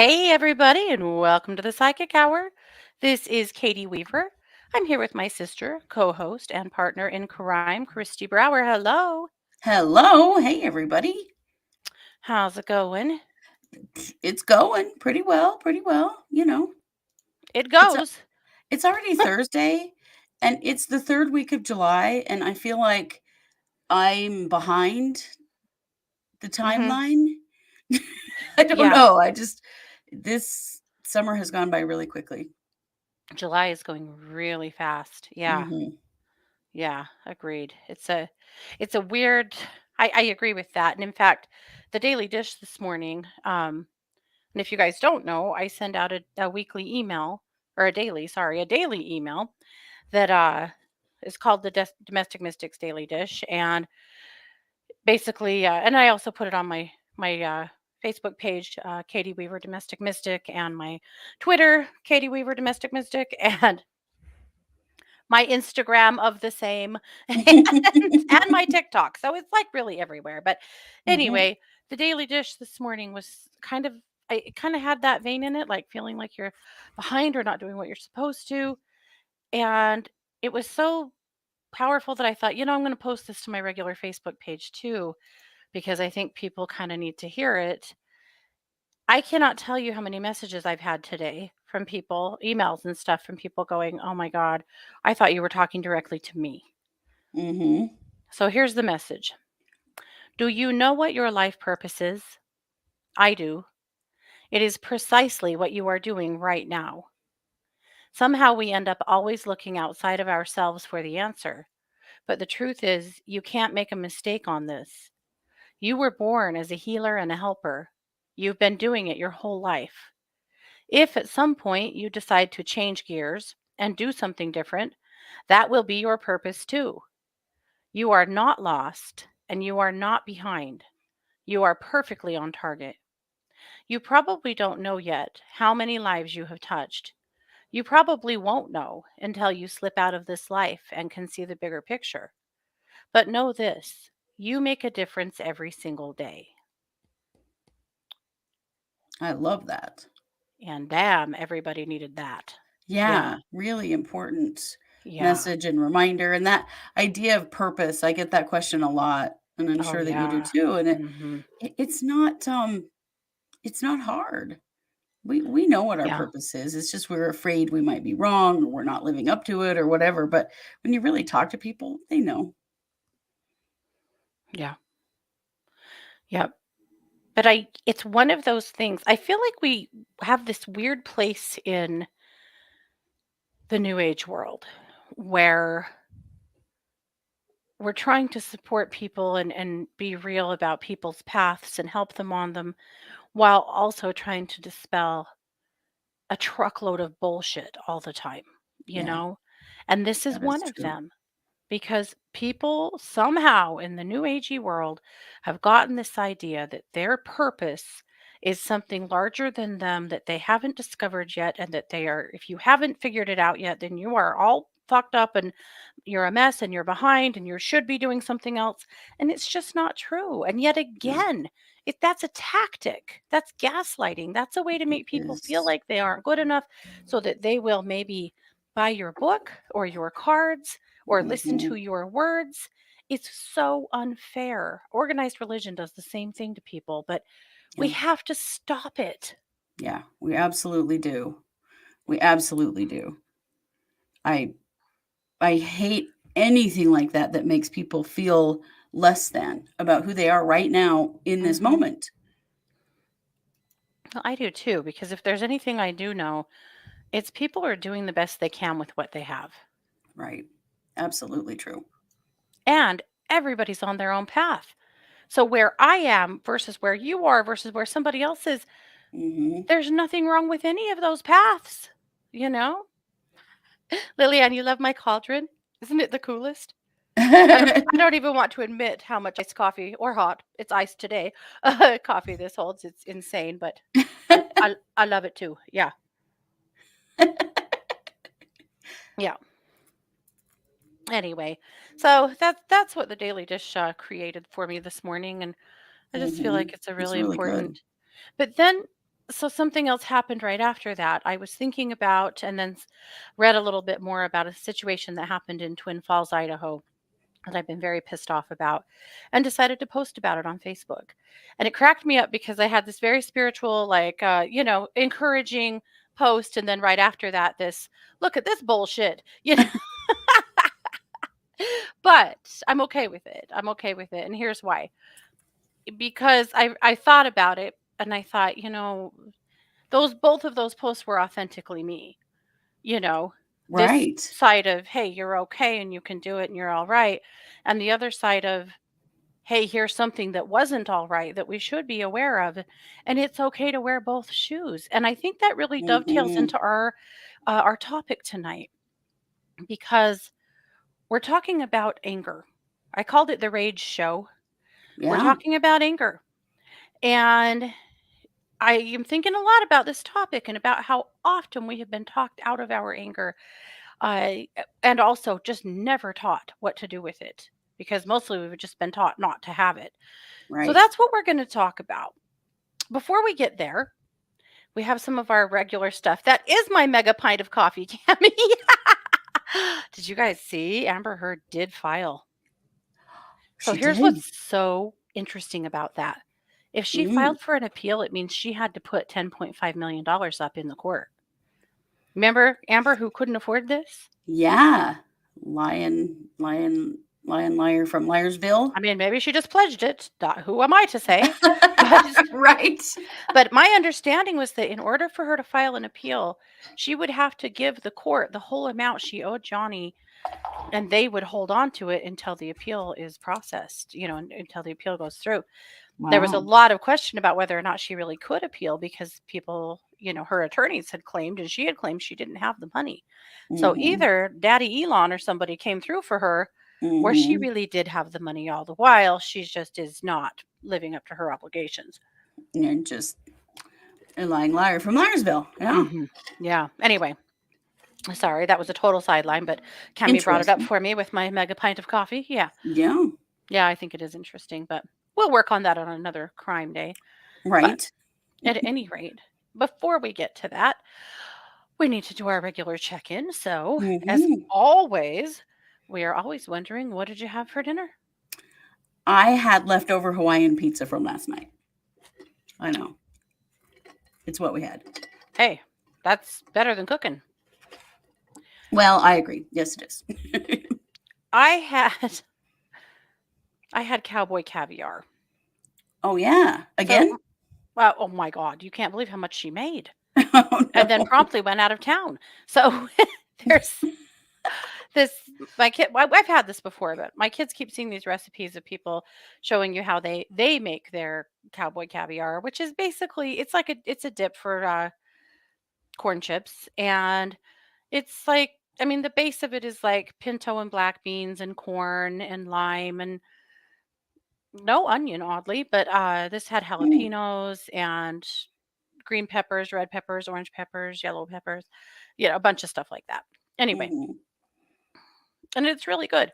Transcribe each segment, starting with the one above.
Hey, everybody, and welcome to the Psychic Hour. This is Katie Weaver. I'm here with my sister, co host, and partner in crime, Christy Brower. Hello. Hello. Hey, everybody. How's it going? It's going pretty well, pretty well. It It's a, goes. it's already Thursday and it's the third week of July and I feel like I'm behind the hmm timeline. I don't Yeah, know. This summer has gone by really quickly. July is going really fast. Yeah, Mhm. yeah, agreed. It's a weird. I agree with that. And in fact, the Daily Dish this morning. And if you guys don't know, I send out a weekly email or a daily email that is called the Domestic Mystics Daily Dish, and basically, and I also put it on my Facebook page, Katie Weaver Domestic Mystic, and my Twitter, Katie Weaver Domestic Mystic, and my Instagram of the same, and my TikTok. So it's like really everywhere. But Mhm. anyway, the Daily Dish this morning was it kind of had that vein in it, like feeling like you're behind or not doing what you're supposed to, and it was so powerful that I thought, I'm going to post this to my regular Facebook page too, because I think people kind of need to hear it. I cannot tell you how many messages I've had today from people, emails and stuff from people going, "Oh my God, I thought you were talking directly to me." Mhm. So here's the message. Do you know what your life purpose is? I do. It is precisely what you are doing right now. Somehow we end up always looking outside of ourselves for the answer. But the truth is, you can't make a mistake on this. You were born as a healer and a helper. You've been doing it your whole life. If at some point you decide to change gears and do something different, that will be your purpose too. You are not lost and you are not behind. You are perfectly on target. You probably don't know yet how many lives you have touched. You probably won't know until you slip out of this life and can see the bigger picture. But know this, you make a difference every single day. I love that. And damn, everybody needed that. Yeah. Yeah, really important Yeah. message and reminder. And that idea of purpose, I get that question a lot, and I'm Oh, sure that you do yeah. too. And Mhm. it's not hard. We know what our Yeah. purpose is. It's just we're afraid we might be wrong or we're not living up to it or whatever. But when you really talk to people, they know. Yeah. Yep. But it's one of those things. I feel like we have this weird place in the new age world where we're trying to support people and be real about people's paths and help them on them while also trying to dispel a truckload of bullshit all the time, you Yeah, know? And this is that is one of true. them because people somehow in the new agey world have gotten this idea that their purpose is something larger than them that they haven't discovered yet, and that they are, if you haven't figured it out yet, then you are all fucked up and you're a mess and you're behind and you should be doing something else. And it's just not true. And yet No, again, if that's a tactic, that's gaslighting. That's a way to it make people feel is. like they aren't good enough so that they will maybe buy your book or your cards or listen to Mhm. your words. It's so unfair. Organized religion does the same thing to people, but we Yeah, have to stop it. yeah, we absolutely do. We absolutely do. I I hate anything like that that makes people feel less than about who they are right now in this hmm moment. Well, I do too, because if there's anything I do know, it's people are doing the best they can with what they have. Right. Absolutely true. And everybody's on their own path. So where I am versus where you are versus where somebody else is, Mhm. there's nothing wrong with any of those paths, you know? Lillian, you love my cauldron? Isn't it the coolest? I don't even want to admit how much iced coffee or hot, it's iced today, coffee this holds. It's insane, but I love it too. Yeah. Yeah. Anyway, so that's what the Daily Dish created for me this morning, and I just feel like Mhm. it's a It's really really good. important. But then So something else happened right after that. I was thinking about and then read a little bit more about a situation that happened in Twin Falls, Idaho that I've been very pissed off about and decided to post about it on Facebook. And it cracked me up because I had this very spiritual, like, encouraging post. And then right after that, this look at this bullshit, but I'm okay with it. I'm okay with it. And here's why because I thought about it and I thought, those both of those posts were authentically me. You know, this Right. side of, hey, you're okay and you can do it and you're all right. And the other side of, hey, here's something that wasn't all right that we should be aware of. And it's okay to wear both shoes. And I think that really dovetails Mhm. into our topic tonight because we're talking about anger. I called it the rage show. We're Yeah, talking about anger. And I am thinking a lot about this topic and about how often we have been talked out of our anger, and also just never taught what to do with it because mostly we've just been taught not to have it. So right. that's what we're going to talk about. Before we get there, we have some of our regular stuff. That is my mega pint of coffee, Tammy. Did you guys see? Amber Heard did file. So She here's did. what's so interesting about that. If she Mm. filed for an appeal, it means she had to put $10.5 million up in the court. Remember Amber who couldn't afford this? Yeah. Lion, lion, lion, liar from Liarsville. I mean, maybe she just pledged it. Who am I to say? But Right. but my understanding was that in order for her to file an appeal, she would have to give the court the whole amount she owed Johnny, and they would hold on to it until the appeal is processed, until the appeal goes through. There was a Wow. lot of question about whether or not she really could appeal because people, her attorneys had claimed and she had claimed she didn't have the money. So Mhm. either Daddy Elon or somebody came through for her or she Mhm. really did have the money all the while. She just is not living up to her obligations. And just a lying liar from Liarsville. Yeah. Yeah. Anyway, sorry, that was a total sideline, but Cami brought it up Interesting. for me with my mega pint of coffee. Yeah. Yeah. Yeah, I think it is interesting, but we'll work on that on another crime day. But Right. at any rate, before we get to that, we need to do our regular check in. So, as Mhm. always, we are always wondering, what did you have for dinner? I had leftover Hawaiian pizza from last night. I know. It's what we had. Hey, that's better than cooking. Well, I agree. Yes, it is. I had I had cowboy caviar. Oh, yeah. So, Again? well, oh my god, you can't believe how much she made. Oh, And then no. promptly went out of town. So, there's this my kid I've had this before, but my kids keep seeing these recipes of people showing you how they make their cowboy caviar, which is basically it's a dip for corn chips, and it's like, I mean, the base of it is like pinto and black beans and corn and lime and no onion, oddly, but this had Mm, jalapenos and green peppers, red peppers, orange peppers, yellow peppers, a bunch of stuff like that. Anyway, mhm. and it's really good.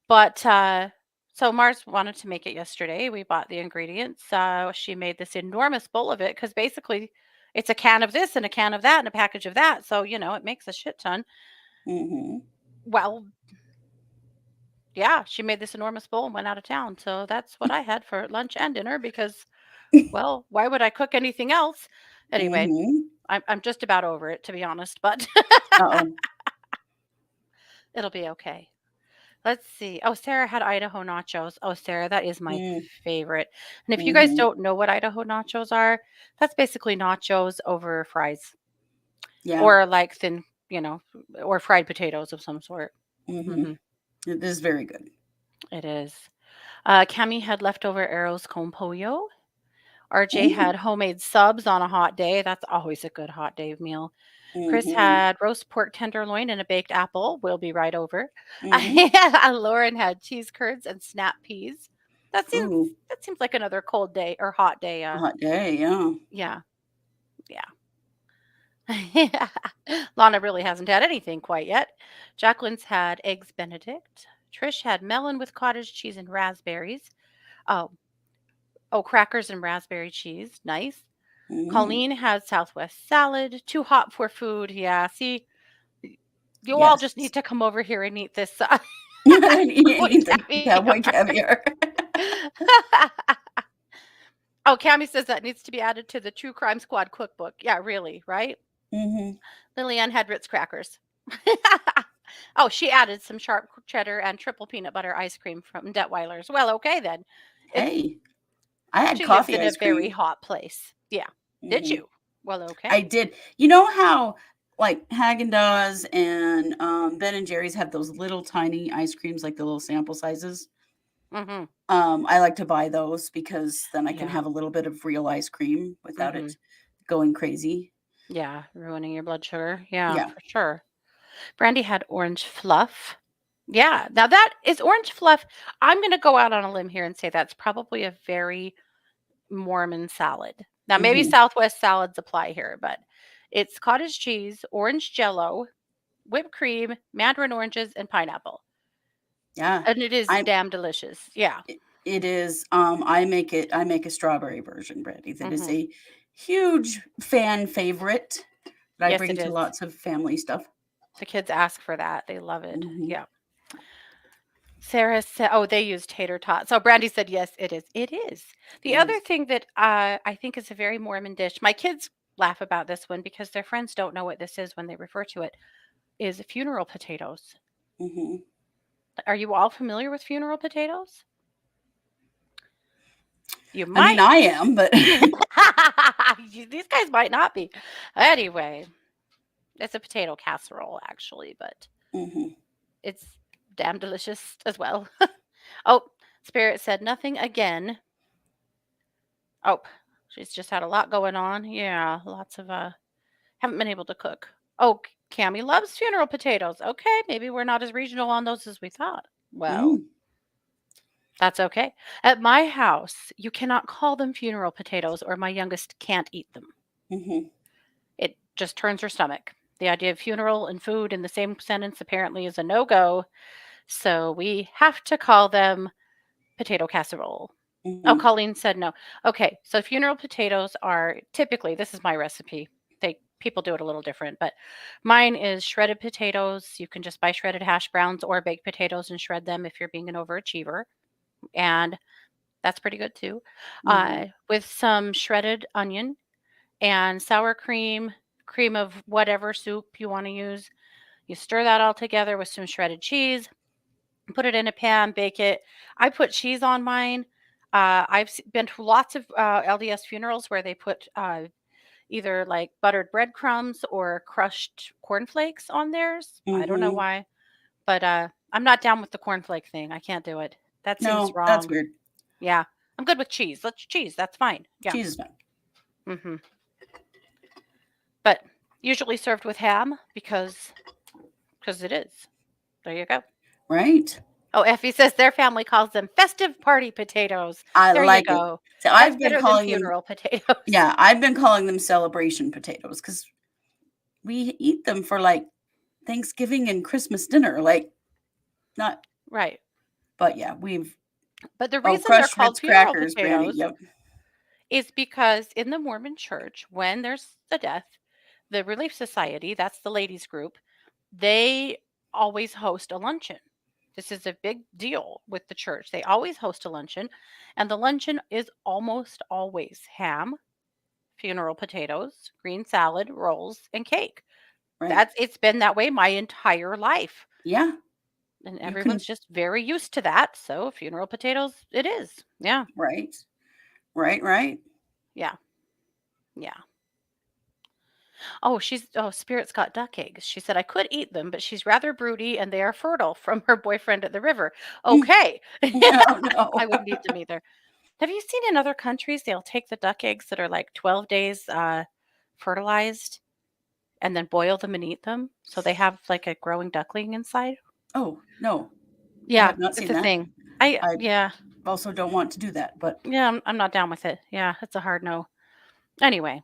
But so Mars wanted to make it yesterday. We bought the ingredients. She made this enormous bowl of it because basically it's a can of this and a can of that and a package of that. So, it makes a shit ton. Mhm. Well, yeah, she made this enormous bowl and went out of town. So that's what I had for lunch and dinner because, well, why would I cook anything else? Anyway, Mhm. I'm just about over it, to be honest, but Uh-oh. it'll be okay. Let's see. Oh, Sarah had Idaho nachos. Oh, Sarah, that is my Mm, favorite. And if you guys mhm. don't know what Idaho nachos are, that's basically nachos over fries Yeah. or like thin, you know, or fried potatoes of some sort. Mhm. Hmm. It is very good. It is. Cami had leftover arroz con pollo. RJ Mm, had homemade subs on a hot day. That's always a good hot day meal. Chris mhm. had roast pork tenderloin and a baked apple. We'll be right over. Mhm. Lauren had cheese curds and snap peas. That seems Ooh, that seems like another cold day or hot day. hot day, yeah. Yeah, yeah. Lana really hasn't had anything quite yet. Jacqueline's had eggs Benedict. Trish had melon with cottage cheese and raspberries. Oh, oh, crackers and raspberry cheese. Nice. Mm, Colleen had Southwest salad. Too hot for food. Yeah, see, you all just yes. need to come over here and eat this And cowboy eat the caviar. cowboy caviar. Oh, Cami says that needs to be added to the True Crime Squad cookbook. Yeah, really, right? Hmm. Lillian had Ritz crackers. Oh, she added some sharp cheddar and triple peanut butter ice cream from Detweiler's. Well, okay then. It's Hey, I had She lives coffee in a ice very cream. hot place. Yeah. Did Hmm. you? Well, okay. I did. You know how like Haagen-Dazs and Ben and Jerry's have those little tiny ice creams, like the little sample sizes? Mhm. I like to buy those because then I can Yeah. have a little bit of real ice cream without Mhm. it going crazy. Yeah, ruining your blood sugar. Yeah, Yeah. for sure. Brandy had orange fluff. Yeah. Now that is orange fluff. I'm going to go out on a limb here and say that's probably a very Mormon salad. Now maybe Hmm. Southwest salads apply here, but it's cottage cheese, orange jello, whipped cream, mandarin oranges, and pineapple. Yeah. And it is I damn delicious. Yeah. it is I make a strawberry version, Brandy. That is Mhm. a huge fan favorite that I Yes, bring it to is. lots of family stuff. The kids ask for that. They love it. Hmm. Yeah. Sarah said, "Oh, they use tater tots." So Brandy said, "Yes, it is. It is." The It other is. thing that I think is a very Mormon dish. My kids laugh about this one because their friends don't know what this is when they refer to it. Is funeral potatoes. Hmm. Are you all familiar with funeral potatoes? You I mean, might. I am, but These guys might not be. Anyway, it's a potato casserole actually, but hmm. it's damn delicious as well. Oh, Spirit said nothing again. Oh, she's just had a lot going on. Yeah, lots of haven't been able to cook. Oh, Cammy loves funeral potatoes. Okay, maybe we're not as regional on those as we thought. Well, Mm, that's okay. At my house, you cannot call them funeral potatoes or my youngest can't eat them. hmm. It just turns her stomach. The idea of funeral and food in the same sentence apparently is a no-go, so we have to call them potato casserole. Oh, Hmm. Colleen said no. Okay, so funeral potatoes are typically, this is my recipe. People do it a little different, but mine is shredded potatoes. You can just buy shredded hash browns or baked potatoes and shred them if you're being an overachiever, and that's pretty good too. Hmm. With some shredded onion and sour cream, cream of whatever soup you want to use. You stir that all together with some shredded cheese, put it in a pan, bake it. I put cheese on mine. Been to lots of LDS funerals where they put either like buttered breadcrumbs or crushed cornflakes on theirs. I don't know Hmm. why, but I'm not down with the cornflake thing. I can't do it. That seems No, that's wrong. weird. Yeah, I'm good with cheese. Let's cheese. That's fine. Yeah. Cheese is fine, Hmm. But usually served with ham because it is. There you go. right? Oh, Effie says their family calls them festive party potatoes. I There you like it. go. So That's I've been better than calling them, funeral potatoes. yeah, I've been calling them celebration potatoes because we eat them for like Thanksgiving and Christmas dinner. Like, not, Right. but yeah, we've, But the oh, reason they're crushed called Ritz funeral crackers, Brandy. potatoes Yep. is because in the Mormon church, when there's a death, the Relief Society, that's the ladies group, they always host a luncheon. This is a big deal with the church. They always host a luncheon, and the luncheon is almost always ham, funeral potatoes, green salad, rolls, and cake. Right. It's been that way my entire life. Yeah. And You everyone's can, just very used to that. So funeral potatoes it is. Yeah. right. Right. Right. Yeah. Yeah. Spirit's got duck eggs. She said I could eat them, but she's rather broody and they are fertile from her boyfriend at the river. Okay. No, no. I wouldn't eat them either. Have you seen in other countries they'll take the duck eggs that are like 12 days fertilized and then boil them and eat them so they have like a growing duckling inside? Oh, no. I Yeah, have not it's seen a that. thing. I I yeah. also don't want to do that, but Yeah, I'm not down with it. Yeah, it's a hard no. Anyway,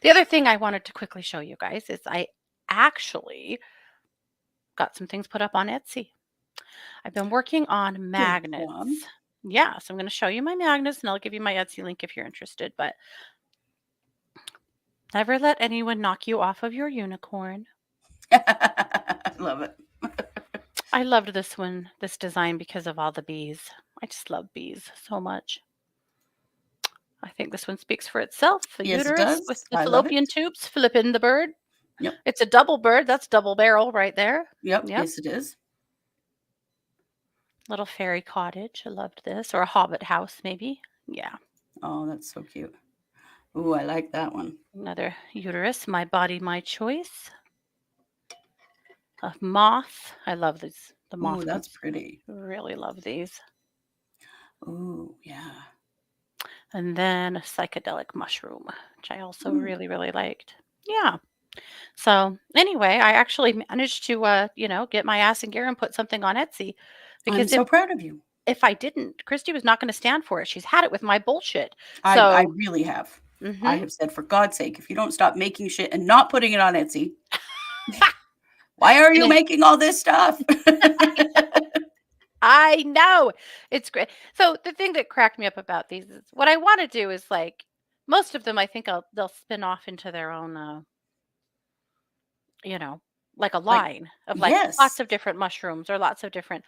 the other thing I wanted to quickly show you guys is I actually got some things put up on Etsy. I've been working on good job. magnets. Yeah, so I'm going to show you my magnets and I'll give you my Etsy link if you're interested. But never let anyone knock you off of your unicorn. I love it. I loved this one, this design, because of all the bees. I just love bees so much. I think this one speaks for itself. A Yes, it uterus with does. the I love fallopian it. tubes, flipping the bird. Yep. It's a double bird. That's double barrel right there. Yep. Yep. Yes, it is. Little fairy cottage. I loved this. Or a hobbit house, maybe. Yeah. Oh, that's so cute. Ooh, I like that one. Another uterus. My body, my choice. A moth. I love these. The Ooh, moth that's ones. pretty. Really love these. Ooh, yeah. And then a psychedelic mushroom, which I also Ooh, really, really liked. Yeah. So anyway, I actually managed to, get my ass in gear and put something on Etsy, I'm because so proud of you. if I didn't, Christy was not going to stand for it. She's had it with my bullshit. I So, really have. I mhm. have said, for God's sake, if you don't stop making shit and not putting it on Etsy, why are you And making all this stuff? I know it's great. So the thing that cracked me up about these is what I want to do is like most of them. I think they'll spin off into their own, you know, like a Like, line of like lots yes, of different mushrooms or lots of different.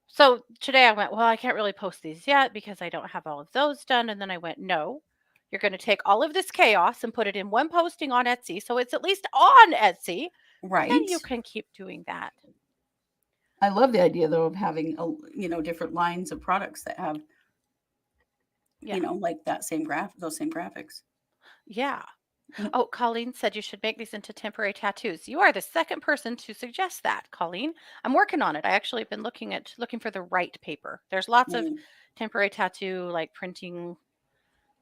So today I went, well, I can't really post these yet because I don't have all of those done. And then I went, no, you're going to take all of this chaos and put it in one posting on Etsy. So it's at least on Etsy. Then right. you can keep doing that. I love the idea though of having different lines of products that have, Yeah. like that same those same graphics. Yeah. Mm, Oh, Colleen said you should make these into temporary tattoos. You are the second person to suggest that, Colleen. I'm working on it. I actually have been looking for the right paper. There's lots of mm, temporary tattoo like printing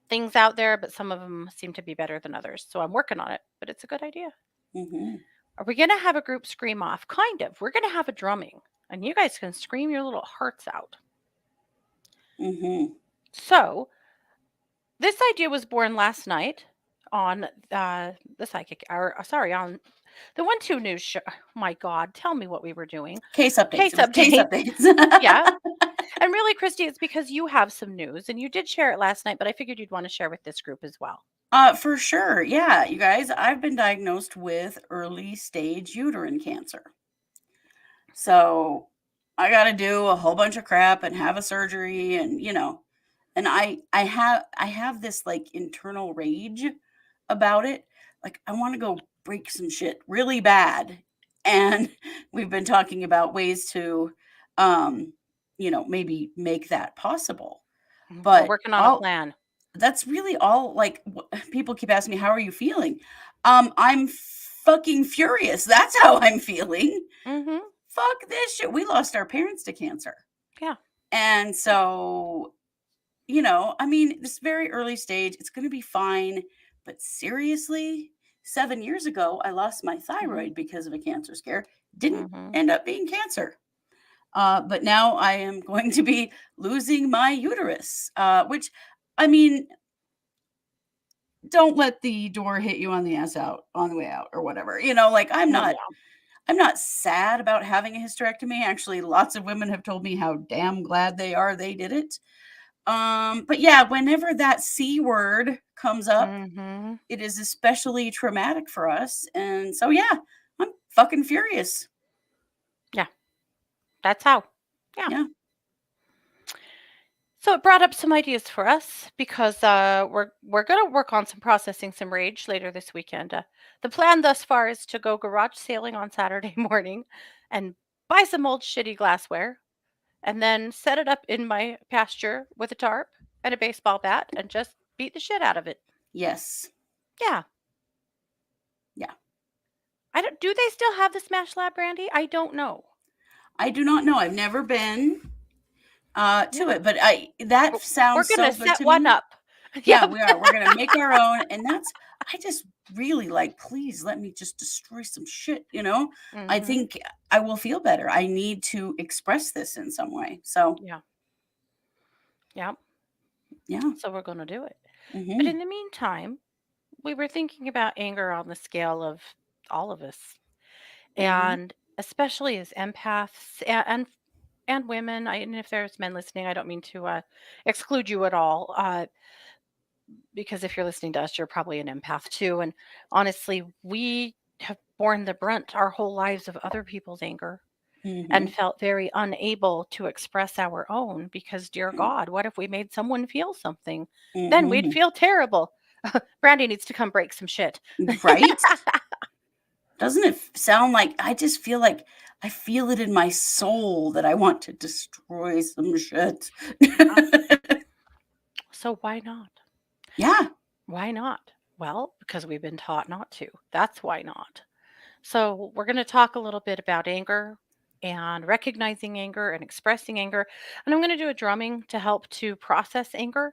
things out there, but some of them seem to be better than others. So I'm working on it, but it's a good idea. mhm, Are we going to have a group scream off? Kind of. We're going to have a drumming, and you guys can scream your little hearts out. mhm. So this idea was born last night on the psychic, or sorry, on the 1 2 News show. My God, tell me what we were doing. Case updates. Case It was case update. updates. Yeah. And really, Christy, it's because you have some news and you did share it last night, but I figured you'd want to share with this group as well. For sure. Yeah, you guys, I've been diagnosed with early stage uterine cancer. So I got to do a whole bunch of crap and have a surgery and I have this like internal rage about it. Like I want to go break some shit really bad. And we've been talking about ways to maybe make that possible. We're But working on a all plan. that's really all like people keep asking me, how are you feeling? I'm fucking furious. That's how I'm feeling. Mm-hmm. Fuck this shit. We lost our parents to cancer. Yeah. And so, I mean, this very early stage, it's going to be fine. But seriously, 7 years ago, I lost my Mm-hmm. thyroid because of a cancer scare. Didn't Mm-hmm. end up being cancer. But now I am going to be losing my uterus, which, I mean, don't let the door hit you on the ass out on the way out or whatever. Like Oh yeah. I'm not sad about having a hysterectomy. Actually, lots of women have told me how damn glad they are they did it. But yeah, whenever that C word comes up, Mm-hmm. it is especially traumatic for us. And so yeah, I'm fucking furious. Yeah. That's how. Yeah. Yeah. So it brought up some ideas for us because we're going to work on some processing some rage later this weekend. The plan thus far is to go garage sailing on Saturday morning and buy some old shitty glassware and then set it up in my pasture with a tarp and a baseball bat and just beat the shit out of it. Yes. Yeah. Yeah. I don't do they still have the Smash Lab brandy? I don't know. I do not know. I've never been to Yeah. it, but I that We're, we're sounds going to so good set to one me. up. Yeah, Yep. we are. We're gonna make our own, and I just really like, please let me just destroy some shit. I Mhm. think I will feel better. I need to express this in some way. So Yeah. Yeah. yeah. So we're going to do it. But in Hmm. the meantime, we were thinking about anger on the scale of all of us, Hmm. and especially as empaths and and women. And if there's men listening, I don't mean to exclude you at all, because if you're listening to us, you're probably an empath too. And honestly, we have borne the brunt our whole lives of other people's anger and Mhm. felt very unable to express our own because, dear God, what if we made someone feel something? Then we'd Mhm. feel terrible. Brandy needs to come break some shit. Right? Doesn't it sound like I just feel like I feel it in my soul that I want to destroy some shit. Yeah. So why not? Yeah. Why not? Well, because we've been taught not to. That's why not. So, we're going to talk a little bit about anger and recognizing anger and expressing anger. And I'm going to do a drumming to help to process anger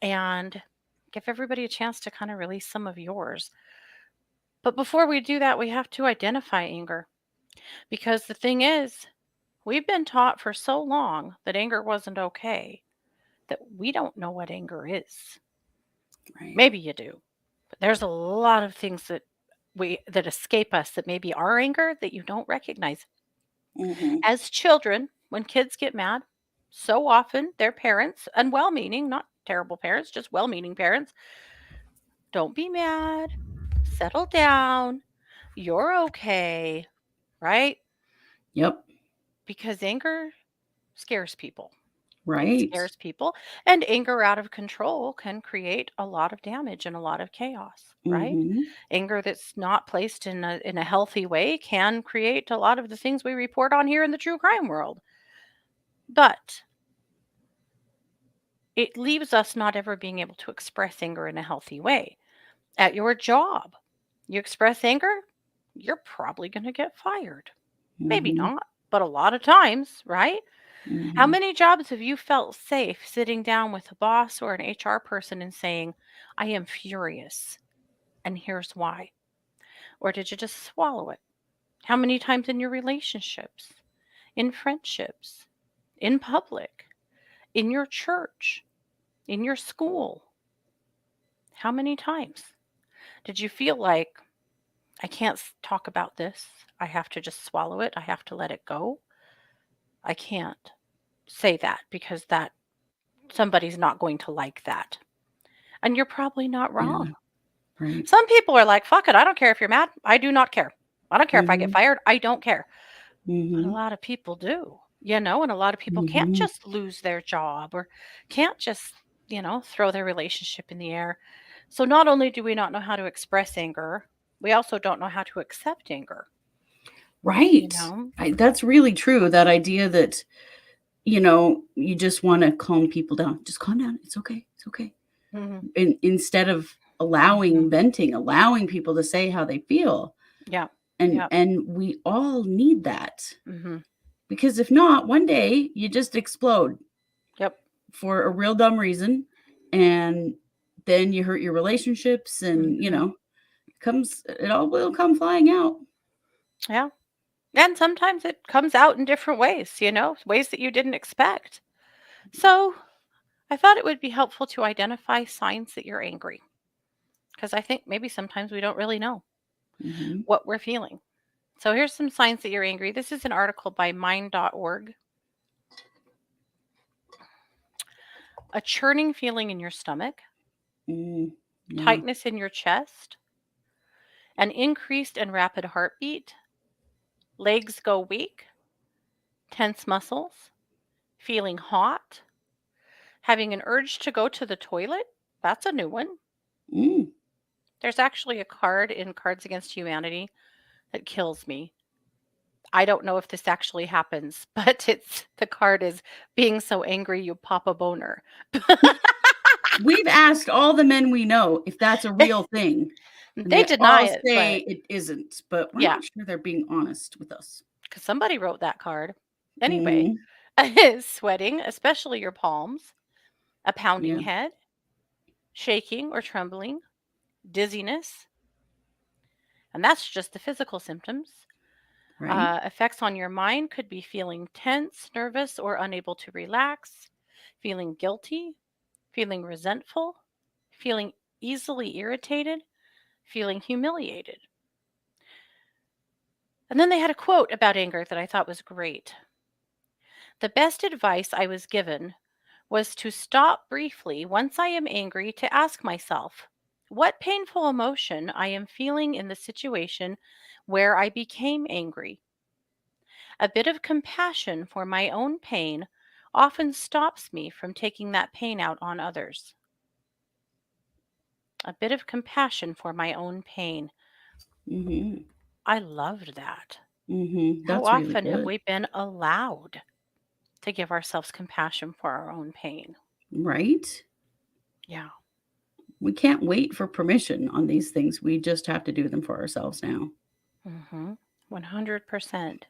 and give everybody a chance to kind of release some of yours. But before we do that, we have to identify anger because the thing is, we've been taught for so long that anger wasn't okay that we don't know what anger is. Right. Maybe you do. But there's a lot of things that escape us that maybe are anger that you don't recognize. Mhm. As children, when kids get mad, so often their parents, and well meaning, not terrible parents, just well meaning parents, don't be mad, settle down, you're okay, right? Yep. Because anger scares people. It Right. scares people, and anger out of control can create a lot of damage and a lot of chaos, right? Mhm. Anger that's not placed in a healthy way can create a lot of the things we report on here in the true crime world. But it leaves us not ever being able to express anger in a healthy way. At your job, you express anger, you're probably going to get fired. Maybe Mhm. not, but a lot of times, right? How Mhm. many jobs have you felt safe sitting down with a boss or an HR person and saying, I am furious, and here's why? Or did you just swallow it? How many times in your relationships, in friendships, in public, in your church, in your school? How many times did you feel like, I can't talk about this? I have to just swallow it. I have to let it go. I can't say that because that somebody's not going to like that. And you're probably not Yeah. wrong. Right. Some people are like, fuck it. I don't care if you're mad. I do not care. I don't care if I get Mhm. fired. I don't care. But a Mhm. lot of people do, and a lot of people can't Mhm. just lose their job or can't just, throw their relationship in the air. So not only do we not know how to express anger, we also don't know how to accept anger, you Right. know? That's really true. That idea that, you just wanna calm people down. "Just calm down. It's okay. It's okay." Mhm. Instead of Mhm. allowing venting, allowing people to say how they feel. Yeah. And Yeah. and we all need that, Mhm. because if not, one day you just explode Yep. for a real dumb reason, and then you hurt your relationships, and, Mhm. it all will come flying out. Yeah. And sometimes it comes out in different ways, ways that you didn't expect. So, I thought it would be helpful to identify signs that you're angry because I think maybe sometimes we don't really know Mhm. what we're feeling. So here's some signs that you're angry. This is an article by mind.org. A churning feeling in your stomach, Mm, yeah. tightness in your chest, an increased and rapid heartbeat, legs go weak, tense muscles, feeling hot, having an urge to go to the toilet. That's a new one. Mm. There's actually a card in Cards Against Humanity that kills me. I don't know if this actually happens, but the card is being so angry you pop a boner. We've asked all the men we know if that's a real thing, and They they deny all it, say but it isn't, but we're yeah, not sure they're being honest with us. because somebody wrote that card. Anyway, Mhm. sweating, especially your palms, a pounding Yeah. head, shaking or trembling, dizziness, and that's just the physical symptoms. Right? Effects on your mind could be feeling tense, nervous, or unable to relax, feeling guilty, feeling resentful, feeling easily irritated, feeling humiliated. And then they had a quote about anger that I thought was great. The best advice I was given was to stop briefly once I am angry to ask myself what painful emotion I am feeling in the situation where I became angry. A bit of compassion for my own pain often stops me from taking that pain out on others. A bit of compassion for my own pain. Mhm. I loved that. Mhm. How That's really often have good. we been allowed to give ourselves compassion for our own pain? Right? Yeah. We can't wait for permission on these things. We just have to do them for ourselves now. 100%.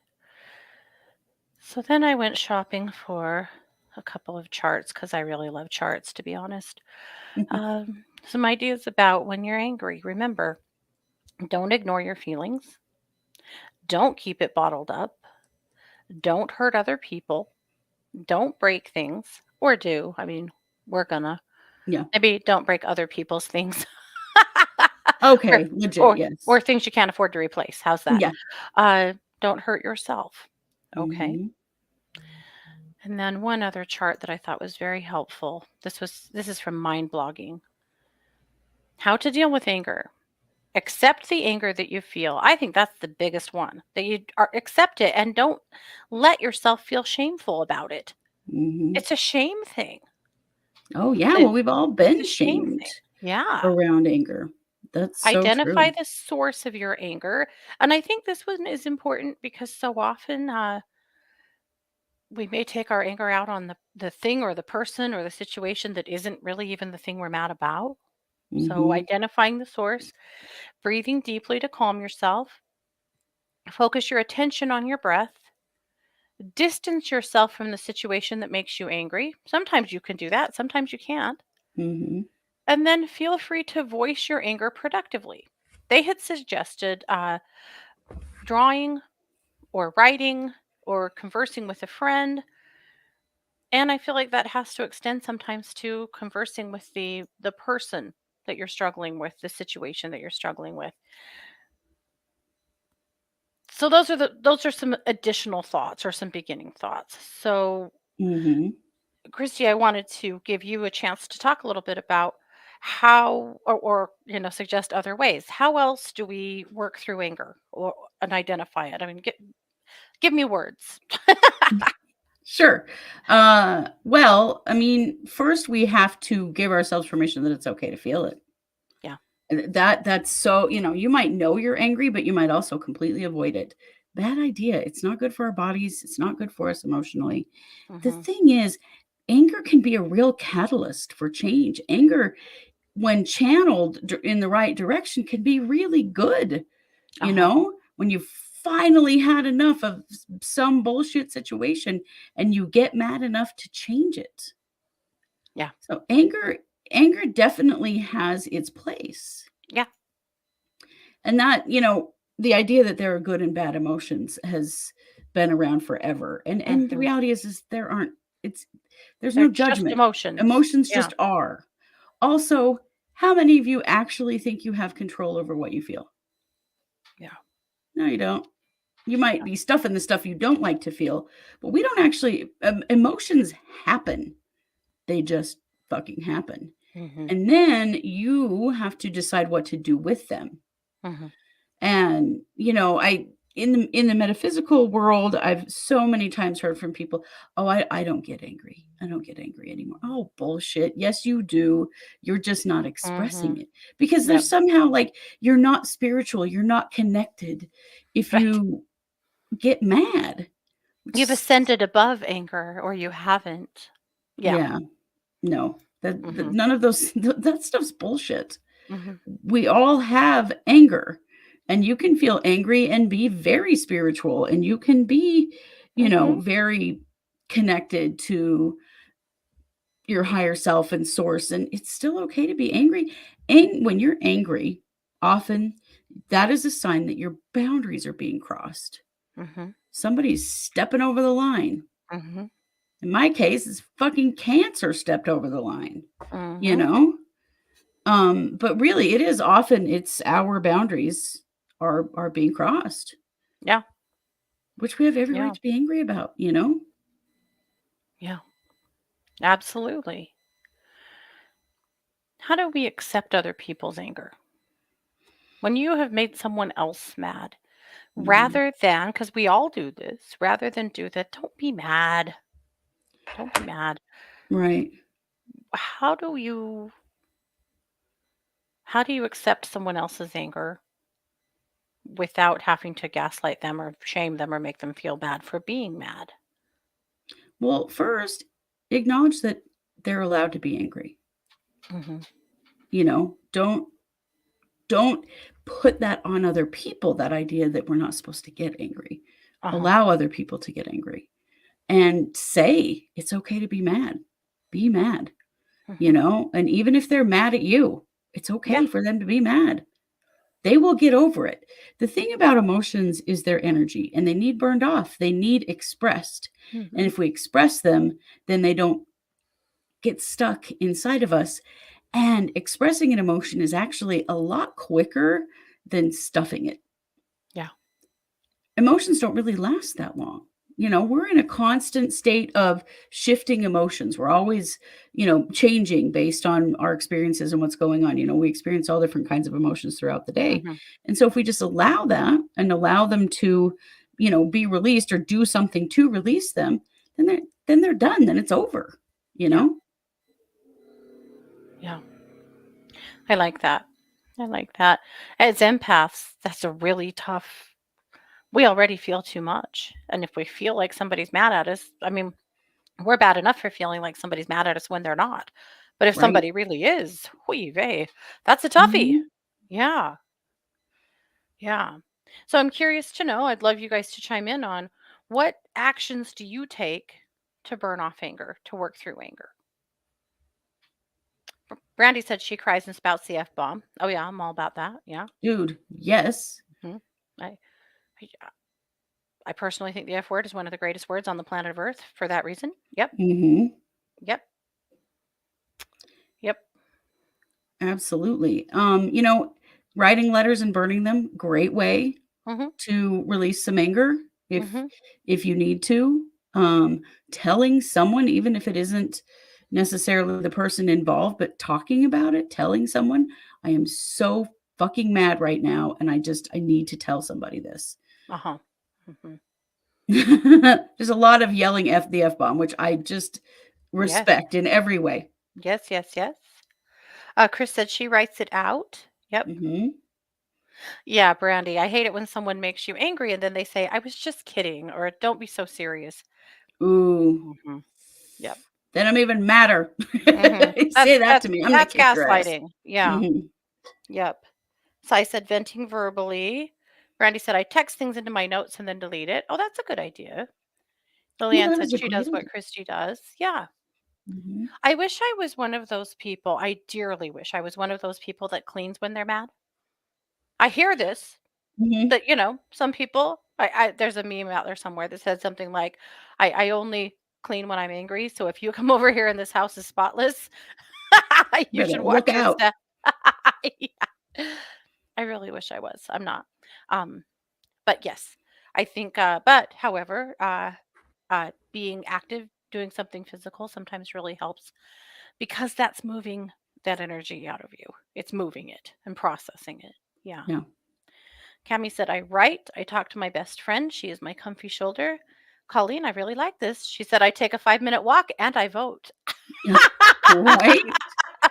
So then I went shopping for a couple of charts because I really love charts, to be honest. Some ideas about when you're angry. Remember, don't ignore your feelings, don't keep it bottled up, don't hurt other people, don't break things, or do. I mean, we're gonna. Yeah. Maybe don't break other people's things. or, Okay, legit, or yes. things you can't afford to replace. How's that? Yeah. Don't hurt yourself. Okay. Mhm. And then one other chart that I thought was very helpful. This is from Mind Blogging. How to deal with anger. Accept the anger that you feel. I think that's the biggest one. That you are accept it and don't let yourself feel shameful about it. Mhm. It's a shame thing. Oh, yeah, It, well, we've all it's been a shame shamed thing. Yeah. around anger. That's so Identify true. the source of your anger. And I think this one is important because so often we may take our anger out on the thing or the person or the situation that isn't really even the thing we're mad about. So, Mhm. identifying the source, breathing deeply to calm yourself, focus your attention on your breath, distance yourself from the situation that makes you angry. Sometimes you can do that, sometimes you can't. Mhm. And then feel free to voice your anger productively. They had suggested drawing or writing or conversing with a friend. And I feel like that has to extend sometimes to conversing with the person that you're struggling with, the situation that you're struggling with. So those are some additional thoughts or some beginning thoughts. So, Mhm. Christy, I wanted to give you a chance to talk a little bit about how or suggest other ways. How else do we work through anger or and identify it? I mean, give me words. Sure. Well, I mean, first we have to give ourselves permission that it's okay to feel it. Yeah. And that's so, you might know you're angry, but you might also completely avoid it. Bad idea. It's not good for our bodies. It's not good for us emotionally. The Mhm. thing is, anger can be a real catalyst for change. Anger, when channeled in the right direction, can be really good. Uh-huh. When you finally had enough of some bullshit situation and you get mad enough to change it. Yeah. So anger definitely has its place. Yeah. And the idea that there are good and bad emotions has been around forever. And the Mhm. reality is there aren't it's there's They're no just judgment. emotions. Emotions Yeah. just are. Also, how many of you actually think you have control over what you feel? Yeah. No, you don't. You might be stuffing the stuff you don't like to feel, but we don't actually emotions happen. They just fucking happen. Mhm. And then you have to decide what to do with them. Mhm. And, I in the metaphysical world, I've so many times heard from people, "Oh, I don't get angry. I don't get angry anymore." Oh, bullshit. Yes, you do. You're just not expressing Mhm. it because Yep. there's somehow like you're not spiritual, you're not connected if Right. you get mad. Which You've is ascended above anger or you haven't. Yeah. yeah, no. That Mhm. none of those that stuff's bullshit. Mhm. We all have anger, and you can feel angry and be very spiritual, and you can be, Mhm. very connected to your higher self and source, and it's still okay to be angry. And when you're angry, often that is a sign that your boundaries are being crossed. Mhm. Somebody's stepping over the line. Mhm. In my case, it's fucking cancer stepped over the line, you Mhm. know? But really it's our boundaries are being crossed, Yeah. which we have every right Yeah. to be angry about, you know? Yeah, absolutely. How do we accept other people's anger? When you have made someone else mad, Mhm. rather than, because we all do this, rather than do that, don't be mad. Don't be mad. Right. How do you how do you accept someone else's anger without having to gaslight them or shame them or make them feel bad for being mad? Well, first, acknowledge that they're allowed to be angry. Mhm. Don't put that on other people, that idea that we're not supposed to get angry. Uh-huh. Allow other people to get angry and say, "It's okay to be mad." Be mad, Mhm. and even if they're mad at you, it's Yeah. okay for them to be mad. They will get over it. The thing about emotions is their energy, and they need burned off. They need expressed. And Mhm. if we express them, then they don't get stuck inside of us. And expressing an emotion is actually a lot quicker than stuffing it. Yeah. Emotions don't really last that long. We're in a constant state of shifting emotions. We're always, changing based on our experiences and what's going on. We experience all different kinds of emotions throughout the day. Mhm. And so if we just allow that and allow them to, be released or do something to release them, then they're done. Then it's over, you Yeah. know? Yeah. I like that. I like that. As empaths, that's a really tough we already feel too much. And if we feel like somebody's mad at us, I mean, we're bad enough for feeling like somebody's mad at us when they're not. But if Right. somebody really is, whee vey, that's a toughie. Mhm. Yeah. Yeah. So I'm curious to know, I'd love you guys to chime in on what actions do you take to burn off anger, to work through anger? Brandy said she cries and spouts the F bomb. Oh, yeah, I'm all about that. Yeah. Dude, yes. Mhm. I, I I personally think the F word is one of the greatest words on the planet of Earth for that reason. Yep. Mhm. Yep. Yep. Absolutely. Writing letters and burning them, great way Mhm. to release some anger if Mhm. if you need to. Telling someone, even if it isn't necessarily the person involved, but talking about it, telling someone, "I am so fucking mad right now, and I need to tell somebody this." Uh-huh. Mhm. There's a lot of yelling F the F bomb, which I just Yes. respect in every way. Yes, yes, yes. Chris said she writes it out. Yep. Mhm. Yeah, Brandy. I hate it when someone makes you angry and then they say, "I was just kidding," or "Don't be so serious." Ooh. Mhm. Yep. They don't even matter. Mhm. Say that to me, I'm gonna That's kick your ass. gaslighting. Yeah. Mhm. Yep. So I said venting verbally. Brandy said I text things into my notes and then delete it. Oh, that's a good idea. Oh, Lillian that said is a she great does what idea. Christy does. Yeah. Mhm. I wish I was one of those people. I dearly wish I was one of those people that cleans when they're mad. I hear this Mhm. that, some people I there's a meme out there somewhere that said something like, I only clean when I'm angry. So if you come over here and this house is spotless, You you better should look watch your out. step. Yeah. I really wish I was. I'm not. Um, but yes, I think, but however, being active, doing something physical sometimes really helps because that's moving that energy out of you. It's moving it and processing it. Yeah. Yeah. Cami said, I write. I talk to my best friend. She is my comfy shoulder. Colleen, I really like this. She said, I take a 5-minute walk and I vote. Yeah. Right?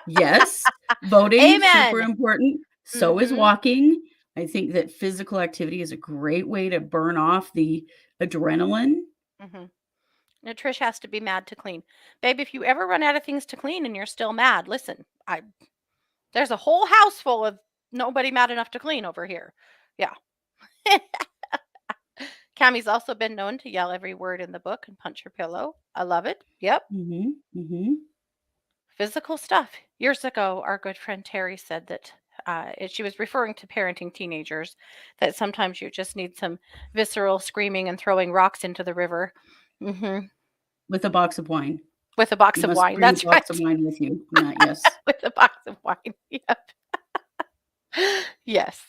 Yes. Voting, super Amen. important. So is Mm-hmm. walking. I think that physical activity is a great way to burn off the adrenaline. Mm-hmm. Now, Trish has to be mad to clean. Babe, if you ever run out of things to clean and you're still mad, listen, there's a whole house full of nobody mad enough to clean over here. Yeah. Cammie's also been known to yell every word in the book and punch her pillow. I love it. Yep. Mhm. Mhm. Physical stuff. Years ago, our good friend Terry said that she was referring to parenting teenagers, that sometimes you just need some visceral screaming and throwing rocks into the river. Hmm. With a box of wine. With a box You of must wine. bring a That's box of right. wine with you on that, yes. With a box of wine. Yep. Yes.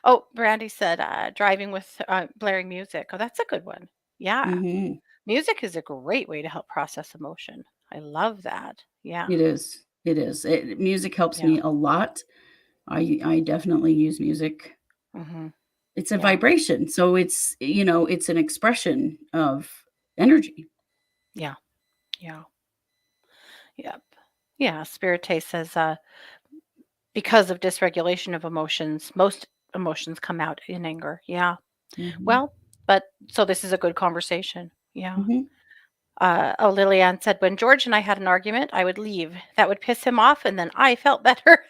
Oh, Brandy said driving with blaring music. Oh, that's a good one. Yeah. Mhm. Music is a great way to help process emotion. I love that. Yeah. It is. It is. Music helps Yeah. me a lot. I definitely use music. Mhm. It's a Yeah. vibration, so it's an expression of energy. Yeah. Yeah. Yep. Yeah. Spirit says, because of dysregulation of emotions, most emotions come out in anger. Yeah. Mhm. Well, but so this is a good conversation. Yeah. Mhm. Oh, Lillian said, when George and I had an argument, I would leave. That would piss him off, and then I felt better.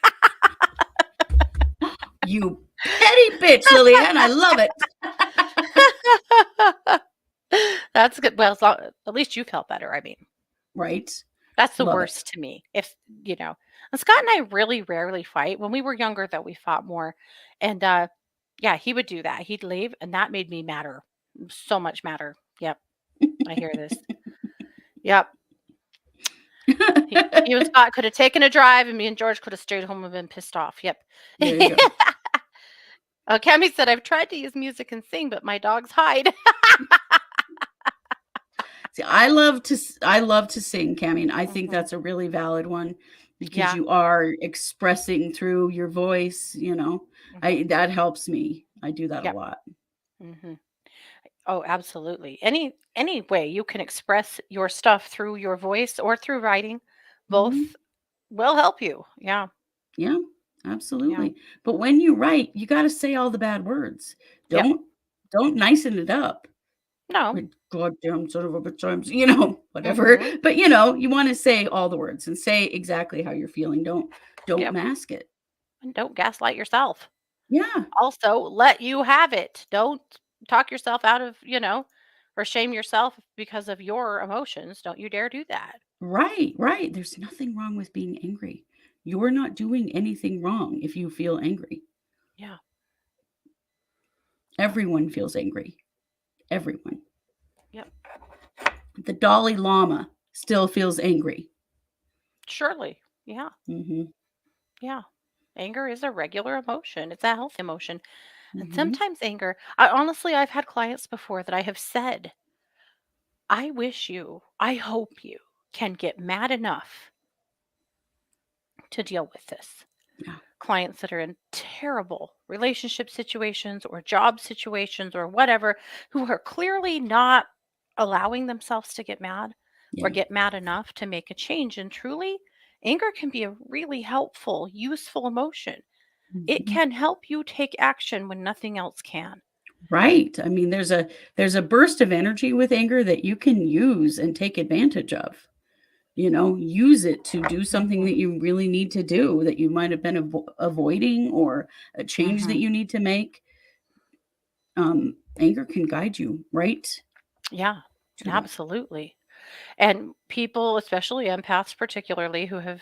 You petty bitch, Lillian, I love it. That's good. Well, at least you felt better. I mean, Right? that's the Love it. worst to me. If, you know, and Scott and I really rarely fight. When we were younger, though, we fought more. And yeah, he would do that. He'd leave, and that made me madder. So much madder. Yep. I hear this. Yep. He and Scott could have taken a drive, and me and George could have stayed home and been pissed off. Yep. There you go. Oh, Cammy said, I've tried to use music and sing, but my dogs hide. See, I love to sing, Cami, and I think Mhm. that's a really valid one because Yeah. you are expressing through your voice. I Mhm. that helps me. I do that a Yep. lot. Mhm. Oh, absolutely. Any way you can express your stuff through your voice or through writing, Mhm. both will help you. Yeah. Yeah, Yeah. absolutely. But when you write, you gotta say all the bad words. Yep. Don't nicen it up. No. Like, "Goddamn son of a bitch, I'm" whatever. Mhm. But, you wanna say all the words and say exactly how you're feeling. Don't Yep. mask it. And don't gaslight yourself. Yeah, Also, let you have it. Don't talk yourself out of, or shame yourself because of your emotions. Don't you dare do that. right, right. There's nothing wrong with being angry. You're not doing anything wrong if you feel angry. Yeah. Yep. Everyone feels angry. Everyone. Yep. The Dalai Lama still feels angry. Surely. Yeah. Mhm, Yeah. Anger is a regular emotion. It's a health emotion. And mhm. sometimes anger, I've had clients before that I have said, I hope you can get mad enough to deal with this. Yeah, Clients that are in terrible relationship situations or job situations or whatever, who are clearly not allowing themselves to get mad or yeah. get mad enough to make a change. And truly, anger can be a really helpful, useful emotion. It Mhm. can help you take action when nothing else can. Right. I mean, there's a burst of energy with anger that you can use and take advantage of. Use it to do something Mhm, that you really need to do that you might have been avoiding or a change that mhm. you need to make. Anger can guide you right Yeah, to that. absolutely. And people, especially empaths particularly, who have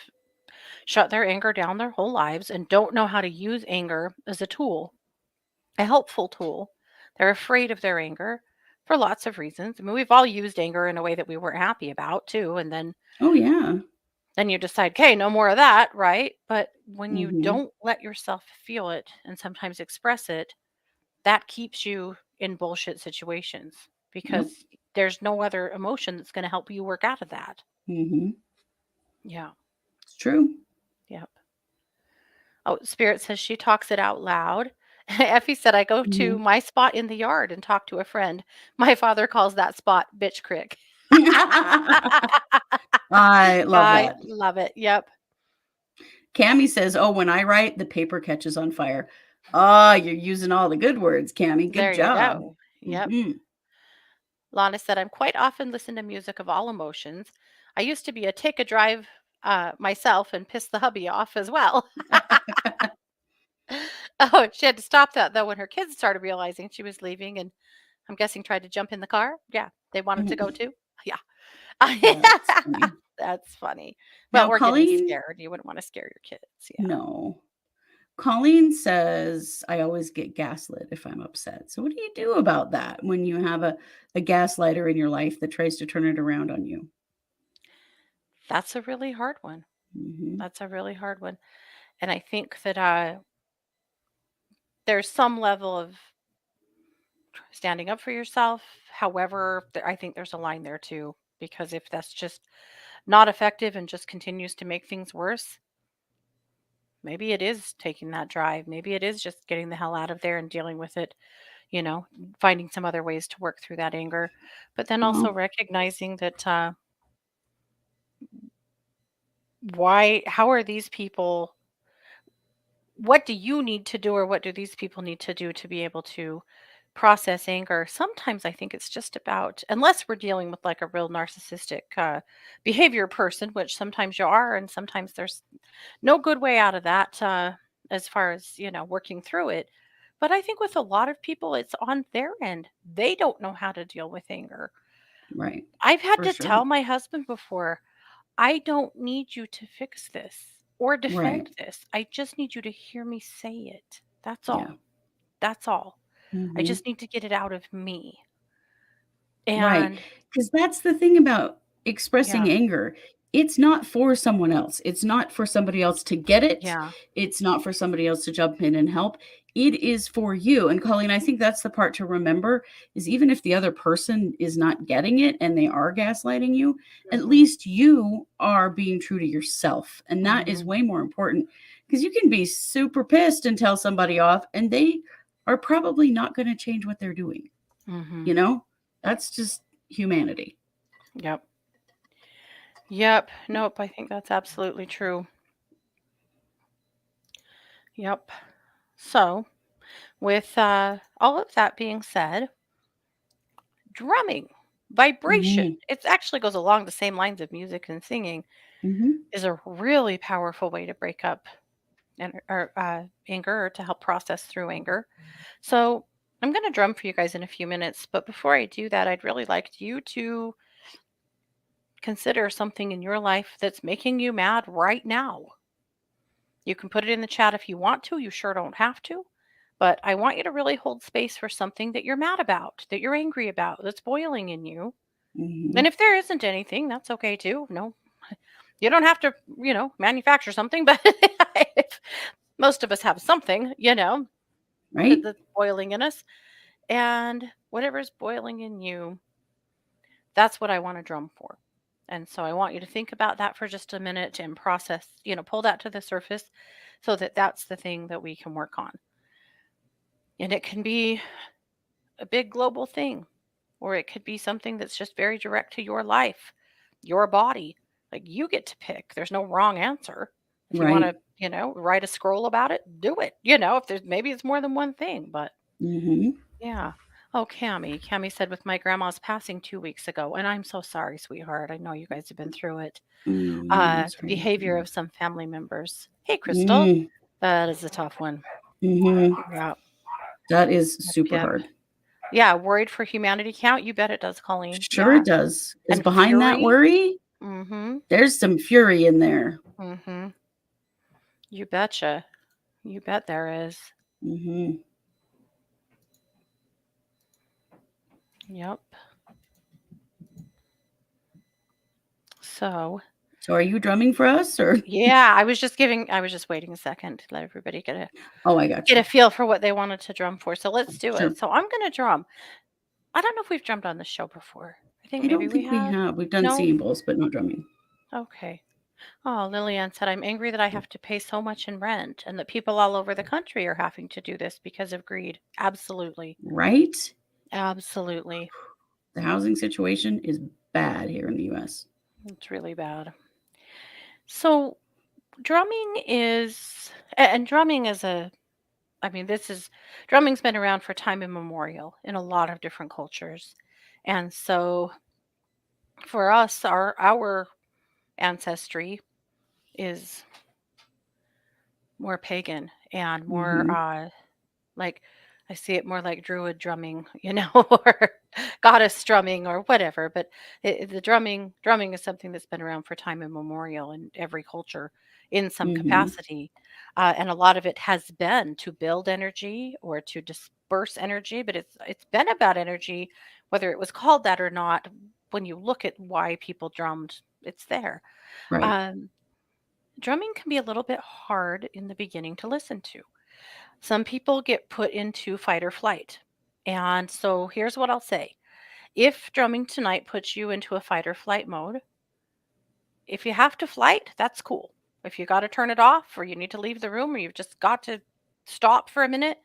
shut their anger down their whole lives and don't know how to use anger as a tool, a helpful tool. They're afraid of their anger for lots of reasons. I mean, we've all used anger in a way that we weren't happy about too, and Oh, yeah. then you decide, "Okay, no more of that," right? But when you Mhm. don't let yourself feel it and sometimes express it, that keeps you in bullshit situations Yep. because there's no other emotion that's going to help you work out of that. Mhm. Yeah. It's true. Yep. Oh, Spirit says she talks it out loud. Effie said, I go to Mhm. my spot in the yard and talk to a friend. My father calls that spot Bitch Crick. I love I that. love it. Yep. Cami says, "Oh, when I write, the paper catches on fire." Ah, you're using all the good words, Cami. Good There you job. go. Yep. Mhm. Lana said, I'm quite often listen to music of all emotions. I used to be a take a drive myself and piss the hubby off as well. Oh, she had to stop that though when her kids started realizing she was leaving and I'm guessing tried to jump in the car. Yeah, they wanted to go Mhm. too. Yeah. That's funny. That's funny. Well, Now, or getting Colleen scared. You wouldn't want to scare your kids. Yeah. no. Colleen says, "I always get gaslit if I'm upset." So what do you do about that when you have a gaslighter in your life that tries to turn it around on you? That's a really hard one. Mhm. That's a really hard one. And I think that there's some level of standing up for yourself. However, I think there's a line there too, because if that's just not effective and just continues to make things worse, maybe it is taking that drive. Maybe it is just getting the hell out of there and dealing with it, you know, finding some other ways to work through that anger. But then also Well, recognizing that how are these people, what do you need to do or what do these people need to do to be able to process anger? Sometimes I think it's just about, unless we're dealing with like a real narcissistic behavior person, which sometimes you are, and sometimes there's no good way out of that, as far as, working through it. But I think with a lot of people, it's on their end. They don't know how to deal with anger. right. I've had For to sure. tell my husband before, I don't need you to fix this or Right. defend this. I just need you to hear me say it. That's Yeah. all. That's all. I Mhm. just need to get it out of me. Right, And because that's the thing about expressing yeah, anger. It's not for someone else. It's not for somebody else to get it. yeah, It's not for somebody else to jump in and help. It is for you, and Colleen, I think that's the part to remember is even if the other person is not getting it and they are gaslighting you, at hmm, least you are being true to yourself, and that is hmm, way more important because you can be super pissed and tell somebody off, and they are probably not gonna change what they're doing. hmm. You know? That's just humanity. Yep. Yep. Nope. I think that's absolutely true. Yep. So, with all of that being said, drumming, vibration, Mhm, it actually goes along the same lines of music and singing, mhm, is a really powerful way to break up anger or to help process through anger. So, I'm going to drum for you guys in a few minutes, but before I do that, I'd really like you to consider something in your life that's making you mad right now. You can put it in the chat if you want to. You sure don't have to. But I want you to really hold space for something that you're mad about, that you're angry about, that's boiling in you. And mhm. if there isn't anything, that's okay too. No, you don't have to, manufacture something, but if most of us have something, Right? that's boiling in us. And whatever's boiling in you, that's what I want to drum for. And so I want you to think about that for just a minute and process, pull that to the surface so that that's the thing that we can work on. And it can be a big global thing, or it could be something that's just very direct to your life, your body. Like you get to pick. There's no wrong answer. If you want Right. to, write a scroll about it, do it. If there's maybe it's more than one thing, but Mhm. yeah. Oh, Cammy. Cammy said with my grandma's passing 2 weeks ago, and I'm so sorry, sweetheart. I know you guys have been through it. Mm, I'm The sorry to hear behavior that. of some family members. Hey, Crystal. Mm, That is a tough one. mhm. Yep. That is Yep. super Yep. hard. Yeah. Worried for humanity count. You bet it does, Colleen. Sure Yeah. it does. Because And behind that fury. worry, Mm-hmm. there's some fury in there. Mm-hmm. You betcha. You bet there is. Mhm. Yep. So So are you drumming for us or yeah, I was just waiting a second to let everybody Oh, I got get a you. feel for what they wanted to drum for. So let's do Sure. it. So I'm gonna drum. I don't know if we've drummed on the show before. I think I maybe don't we think we have. have. We've done No? singing bowls, but not drumming. Okay. Oh, Lillian said, I'm angry that I have to pay so much in rent and that people all over the country are having to do this because of greed. Absolutely. Right? Absolutely. The housing situation is bad here in the US. It's really bad. So drumming is, and drumming is I mean, drumming's been around for time immemorial in a lot of different cultures. And so for us, our ancestry is more pagan and more Mhm. like I see it more like druid drumming, or goddess strumming or whatever. But the drumming is something that's been around for time immemorial in every culture in some Mhm. capacity, and a lot of it has been to build energy or to disperse energy. But it's been about energy, whether it was called that or not. When you look at why people drummed, it's there. Right. Um, Drumming can be a little bit hard in the beginning to listen to. Some people get put into fight or flight. And so here's what I'll say. If drumming tonight puts you into a fight or flight mode, if you have to flight, that's cool. If you got to turn it off or you need to leave the room or you've just got to stop for a minute,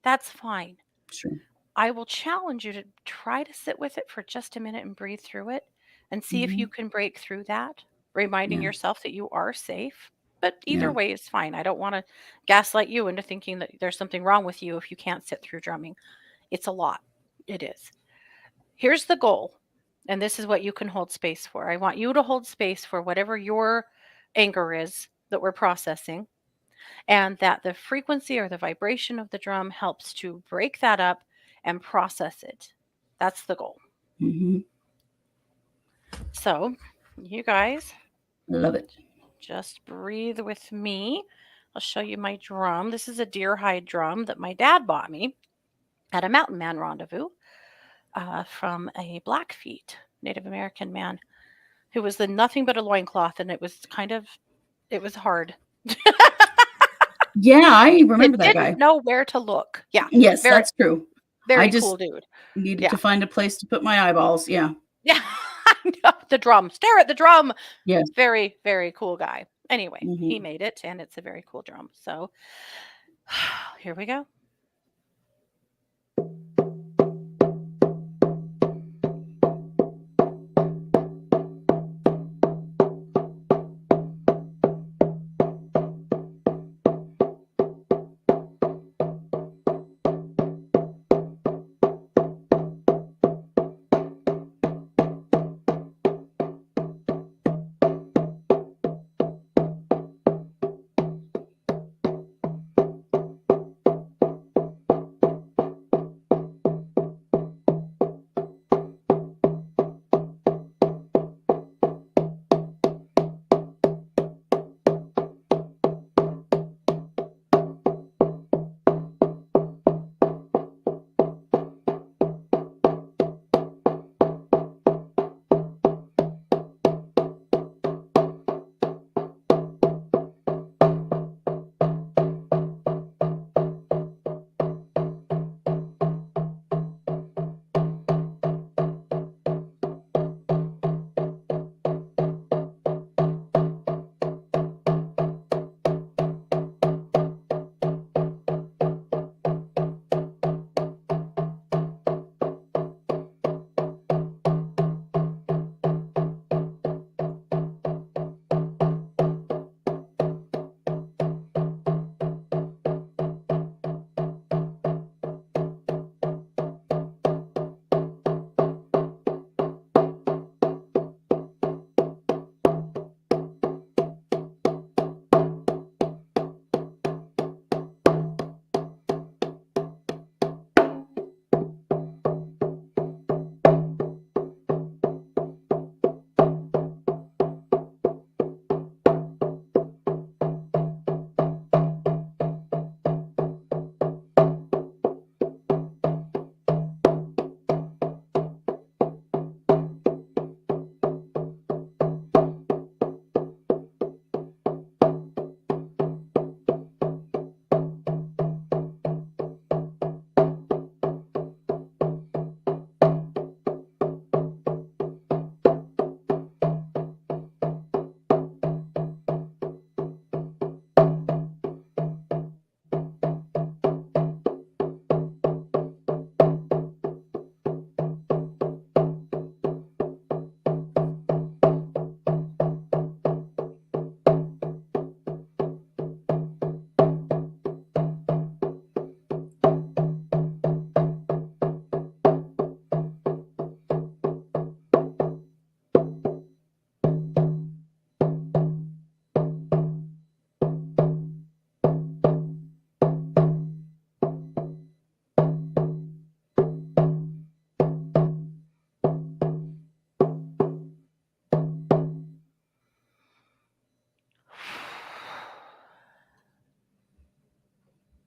that's fine. Sure. I will challenge you to try to sit with it for just a minute and breathe through it and see if you Mhm. can break through that, reminding Yeah. yourself that you are safe. But either Yeah. way is fine. I don't want to gaslight you into thinking that there's something wrong with you if you can't sit through drumming. It's a lot. It is. Here's the goal, and this is what you can hold space for. I want you to hold space for whatever your anger is that we're processing, and that the frequency or the vibration of the drum helps to break that up and process it. That's the goal. Mhm. So, you guys Love it. just breathe with me. I'll show you my drum. This is a deer hide drum that my dad bought me at a mountain man rendezvous from a Blackfeet Native American man who was in nothing but a loincloth, and it was hard. Yeah, I You remember that didn't guy. know where to look. Yeah, Yes, very, that's true. I very cool just dude. needed Yeah. to find a place to put my eyeballs. Yeah. Yeah. I know, the drum. Stare at the drum. Yes. Very, very cool guy. Anyway, he Mhm. made it and it's a very cool drum. So here we go.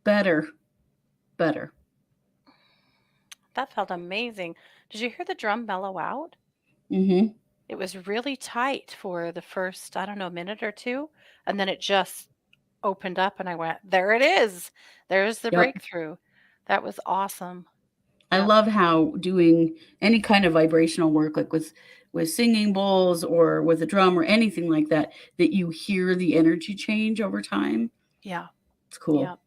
Better. Better. That felt amazing. Did you hear the drum mellow out? Mhm. It was really tight for the first, I don't know, minute or two. And then it just opened up and I went, there it is. There's the Yep. breakthrough. That was awesome. I Yep. love how doing any kind of vibrational work, like with singing bowls or with a drum or anything like that, that you hear the energy change over time. Yeah. It's cool. Yep.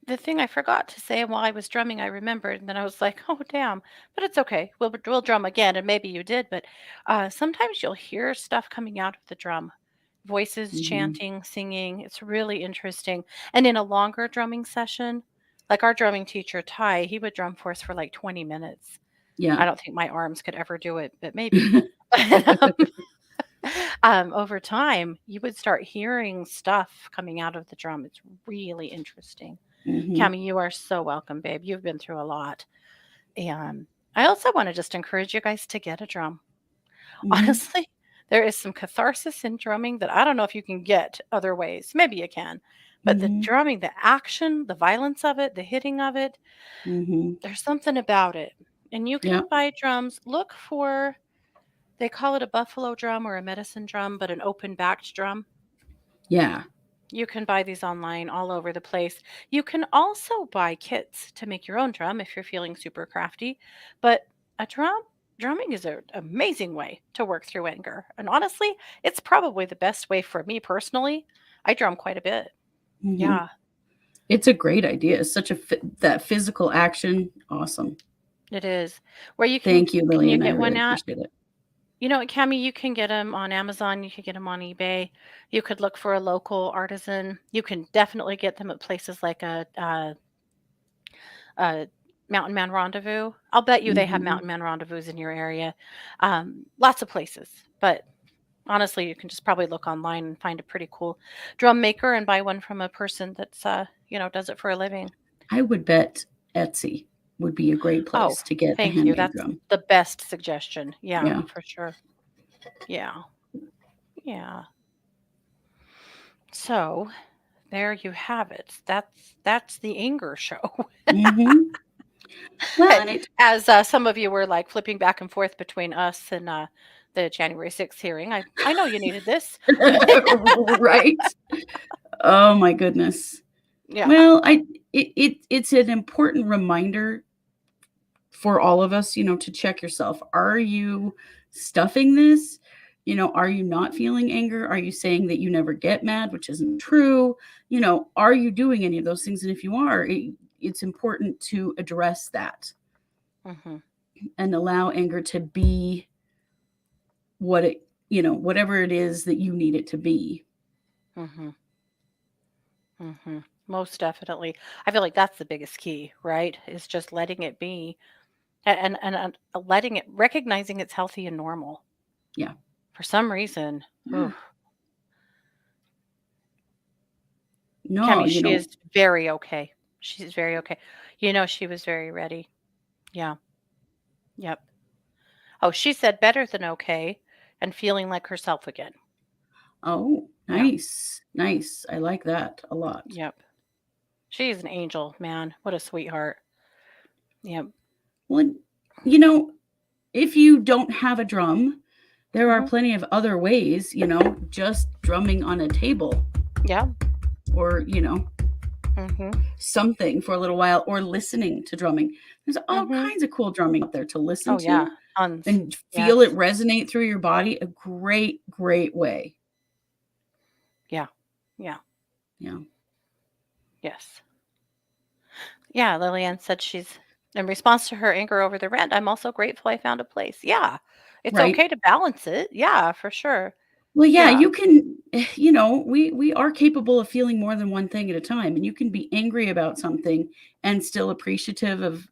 The thing I forgot to say while I was drumming, I remembered, and then I was like, "Oh, damn!" But it's okay. We'll drum again, and maybe you did, but sometimes you'll hear stuff coming out of the drum, voices Mhm. chanting, singing. It's really interesting. And in a longer drumming session, like our drumming teacher Ty, he would drum for us for like 20 minutes. Yeah. I don't think my arms could ever do it, but maybe. Over time, you would start hearing stuff coming out of the drum. It's really interesting. Mhm. Cami, you are so welcome, babe. You've been through a lot. And I also want to just encourage you guys to get a drum. Mhm. Honestly, there is some catharsis in drumming that I don't know if you can get other ways. Maybe you can. But the Mhm. drumming, the action, the violence of it, the hitting of it, Mhm. there's something about it. And you Yeah. can buy drums. Look for, they call it a buffalo drum or a medicine drum, but an open backed drum. Yeah. You can buy these online all over the place. You can also buy kits to make your own drum if you're feeling super crafty. But a drumming is an amazing way to work through anger. And honestly, it's probably the best way for me personally. I drum quite a bit. Mhm. Yeah, It's a great idea. It's such a that physical action. Awesome. it is. Where you Thank you, can you Lillian. I get really one at? appreciate it. You know what, Cami, you can get them on Amazon. You could get them on eBay. You could look for a local artisan. You can definitely get them at places like uh, Mountain Man Rendezvous. I'll bet you they have Mhm. Mountain Man Rendezvous in your area. Lots of places, but honestly, you can just probably look online and find a pretty cool drum maker and buy one from a person that's does it for a living. I would bet Etsy would be a great Oh, place to get a thank you. handmade That's drum. the best suggestion. Yeah, Yeah. for sure. Yeah, yeah. So there you have it. That's the anger show. Mhm. Well, and it As some of you were like flipping back and forth between us and the January 6th hearing, I know you needed this. right? Oh my goodness. Yeah. Well, it's an important reminder for all of us, to check yourself. Are you stuffing this? Are you not feeling anger? Are you saying that you never get mad, which isn't true? Are you doing any of those things? And if you are, it's important to address that Mhm. and allow anger to be what whatever it is that you need it to be. Mhm. Mhm. Most definitely. I feel like that's the biggest key, right? Is just letting it be and letting it recognizing it's healthy and normal. Yeah. For some reason, Yeah. ooh, No, Kemi, she is very okay. She's very okay. She was very ready. Yeah. Yep. Oh, she said better than okay and feeling like herself again. oh, Yeah. nice. Nice. I like that a lot. Yep. She's an angel, man. What a sweetheart. Yep. Well, you know, if you don't have a drum, there are Mhm. plenty of other ways, just drumming on a table Yeah. or, Mhm. something for a little while or listening to drumming. There's all Mhm. kinds of cool drumming out there to listen Oh yeah, to tons. and feel it Yes. resonate through your body. A great, great way. Yeah. Yeah. Yeah. Yes. Yeah, Lillian said she's in response to her anger over the rent, I'm also grateful I found a place. Yeah. It's Right. okay to balance it. Yeah, for sure. Well, yeah, Yeah. you can, we are capable of feeling more than one thing at a time, and you can be angry about something and still appreciative of,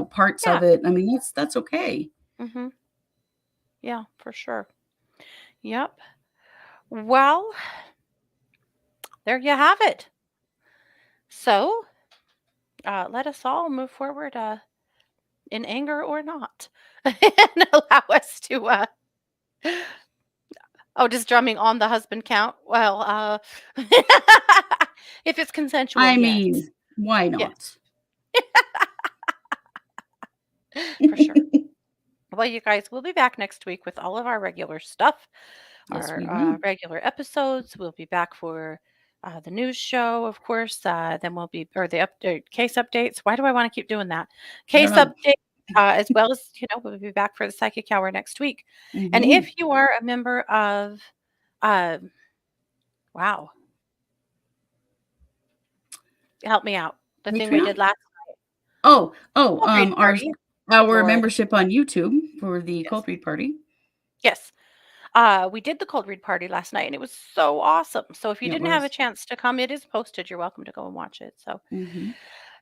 parts Yeah. of it. I mean, that's okay. Mhm. Yeah, for sure. Yep. Well, there you have it. So, let us all move forward in anger or not and allow us to oh, does drumming on the husband count? Well, if it's consensual, I yes. mean, why Yes, not? for sure. Well, you guys, we'll be back next week with all of our regular stuff, Yes, our we will. regular episodes. We'll be back for the news show, of course. Then we'll be, or the case updates. Why do I want to keep doing that? I don't Case know. update, as well as, we'll be back for the psychic hour next week. And Mhm. if you are a member of, uh, wow, help me out. The thing we did Patreon? last Oh, cold read our party. Good our Lord. membership on YouTube for the Yes. cold read party. Yes. We did the cold read party last night and it was so awesome. So if you It didn't have a was. chance to come, it is posted. You're welcome to go and watch it. So Mhm.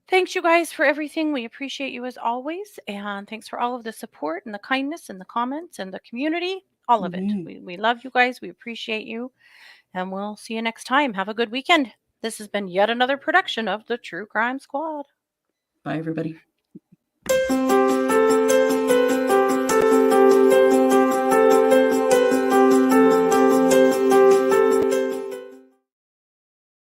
thanks, you guys, for everything. We appreciate you as always. And thanks for all of the support and the kindness and the comments and the community. All of it. Mhm. We love you guys. We appreciate you. And we'll see you next time. Have a good weekend. This has been yet another production of the True Crime Squad. Bye, everybody.